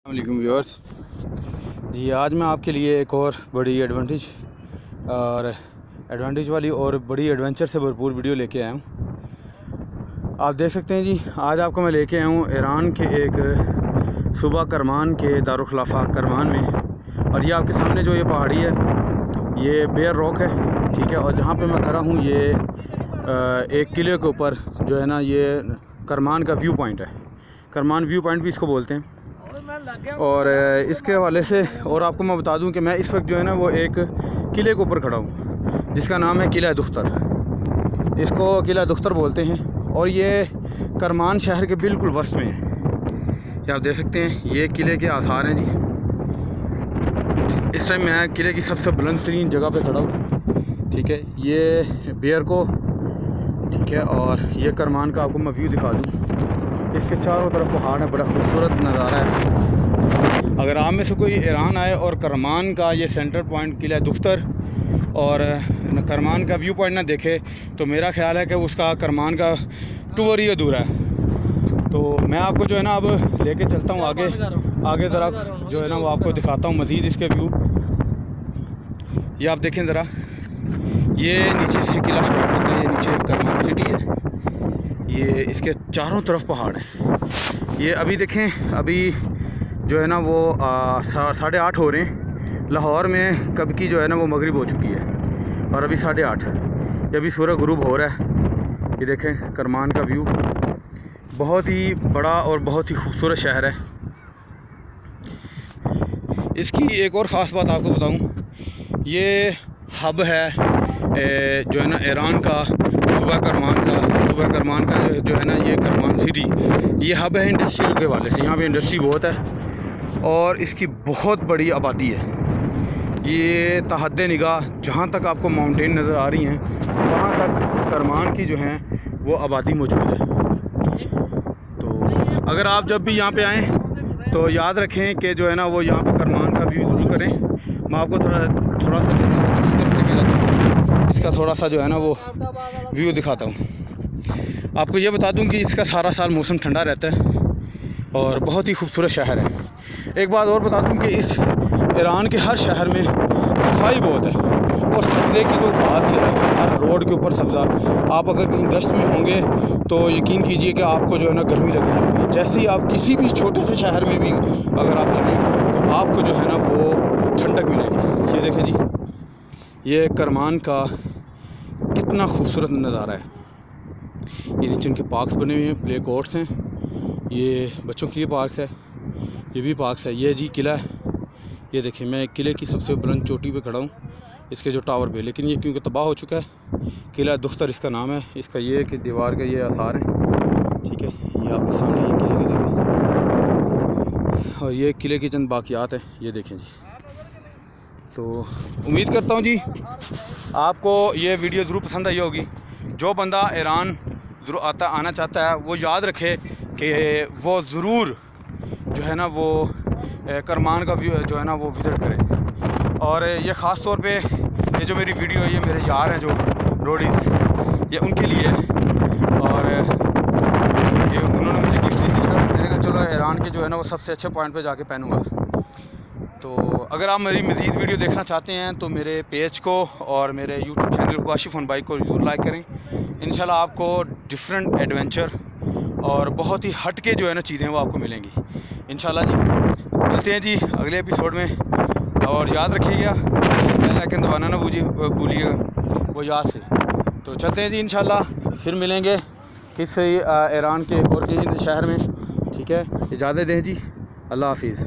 अस्सलाम व्यूअर्स जी, आज मैं आपके लिए एक और बड़ी एडवांटेज वाली और बड़ी एडवेंचर से भरपूर वीडियो लेके आया हूँ। आप देख सकते हैं जी, आज आपको मैं लेके आया हूँ ईरान के एक सूबा करमान के दारुल खिलाफा करमान में। और ये आपके सामने जो ये पहाड़ी है ये बेयर रॉक है, ठीक है। और जहाँ पे मैं खड़ा हूँ ये एक किले के ऊपर जो है ना, ये करमान का व्यू पॉइंट है। करमान व्यू पॉइंट भी इसको बोलते हैं। और इसके हवाले से और आपको मैं बता दूं कि मैं इस वक्त जो है ना वो एक किले के ऊपर खड़ा हूं जिसका नाम है किला दुख्तर। इसको किला दुख्तर बोलते हैं और ये करमान शहर के बिल्कुल वस्त में है। ये आप देख सकते हैं, ये किले के आसार हैं जी। इस टाइम मैं किले की सबसे बुलंद तरीन जगह पे खड़ा हूँ, ठीक है। ये बेयर को, ठीक है। और ये करमान का आपको मैं व्यू दिखा दूँ। इसके चारों तरफ पहाड़ है, बड़ा खूबसूरत नज़ारा है। अगर आप में से कोई ईरान आए और करमान का ये सेंटर पॉइंट किला दुख्तर और करमान का व्यू पॉइंट ना देखे तो मेरा ख्याल है कि उसका करमान का टूर ही अधूरा है। तो मैं आपको जो है ना अब लेके चलता हूँ आगे ज़रा जो है ना वो आपको दिखाता हूँ मज़ीद इसके व्यू। ये आप देखें ज़रा, ये नीचे से किला स्टार्ट होता है, ये नीचे करमान सिटी है। ये इसके चारों तरफ पहाड़ हैं। ये अभी देखें, अभी जो है ना वो 8:30 हो रहे हैं। लाहौर में कब की जो है ना वो मगरिब हो चुकी है और अभी 8:30, ये अभी सूरज गुरूब हो रहा है। ये देखें करमान का व्यू, बहुत ही बड़ा और बहुत ही खूबसूरत शहर है। इसकी एक और ख़ास बात आपको बताऊं, ये हब है जो है ना ईरान का सूबा करमान का जो है ना ये करमान सिटी, ये हब है इंडस्ट्रियल के वाले से। यहाँ पे इंडस्ट्री बहुत है और इसकी बहुत बड़ी आबादी है। ये तहद्दे निगाह जहाँ तक आपको माउंटेन नज़र आ रही हैं वहाँ तक करमान की जो है वो आबादी मौजूद है। तो अगर आप जब भी यहाँ पे आएँ तो याद रखें कि जो है ना वो यहाँ पर करमान का व्यू ज़रूर करें। मैं आपको थोड़ा सा लेके जाता हूँ, इसका थोड़ा सा जो है ना वो व्यू दिखाता हूँ। आपको ये बता दूं कि इसका सारा साल मौसम ठंडा रहता है और बहुत ही खूबसूरत शहर है। एक बात और बता दूं कि इस ईरान के हर शहर में सफाई बहुत है और सब्ज़े की तो बात ही अलग है। हर रोड के ऊपर सब्ज़ा। आप अगर कहीं दश्त में होंगे तो यकीन कीजिए कि आपको जो है ना गर्मी लग रही होगी। जैसे ही आप किसी भी छोटे से शहर में भी अगर आप जाएँ तो आपको जो है ना वो ठंडक मिलेगी। ये देखें जी, ये करमान का कितना खूबसूरत नज़ारा है। ये नीचे इनके पार्क्स बने हुए हैं, प्ले कोर्ट्स हैं, ये बच्चों के लिए पार्क्स है, ये भी पार्क्स है। ये जी किला है, ये देखिए मैं किले की सबसे बुलंद चोटी पे खड़ा हूँ, इसके जो टावर पे। लेकिन ये क्योंकि तबाह हो चुका है, किला दुख्तर इसका नाम है। इसका ये कि दीवार के ये आसार हैं, ठीक है। ये आपके सामने ये किले के देखें और ये किले की चंद बाकियात हैं, ये देखें जी। तो उम्मीद करता हूँ जी आपको ये वीडियो ज़रूर पसंद आई होगी। जो बंदा ईरान आना चाहता है वो याद रखे कि वो ज़रूर जो है ना वो करमान का व्यू जो है ना वो विज़िट करें। और ये ख़ास तौर पे ये जो मेरी वीडियो है ये मेरे यार हैं जो रोडीज़, ये उनके लिए। और ये उन्होंने मुझे गिफ्ट दी थी, मैंने कहा चलो ईरान के जो है ना वो सबसे अच्छे पॉइंट पे जाके पहनूँगा। तो अगर आप मेरी मज़ीद वीडियो देखना चाहते हैं तो मेरे पेज को और मेरे यूट्यूब चैनल को आशिफ ऑन बाइक को ज़रूर लाइक करें। इंशाल्लाह आपको डिफरेंट एडवेंचर और बहुत ही हट के जो है ना चीज़ें वो आपको मिलेंगी इंशाल्लाह जी। मिलते हैं जी अगले एपिसोड में। और याद रखिएगा बेल आइकन दबाना ना भूलिएगा वो याद से। तो चलते हैं जी, इंशाल्लाह फिर मिलेंगे किसी ईरान के और किसी शहर में, ठीक है। इजाज़त दें जी, अल्लाह हाफिज़।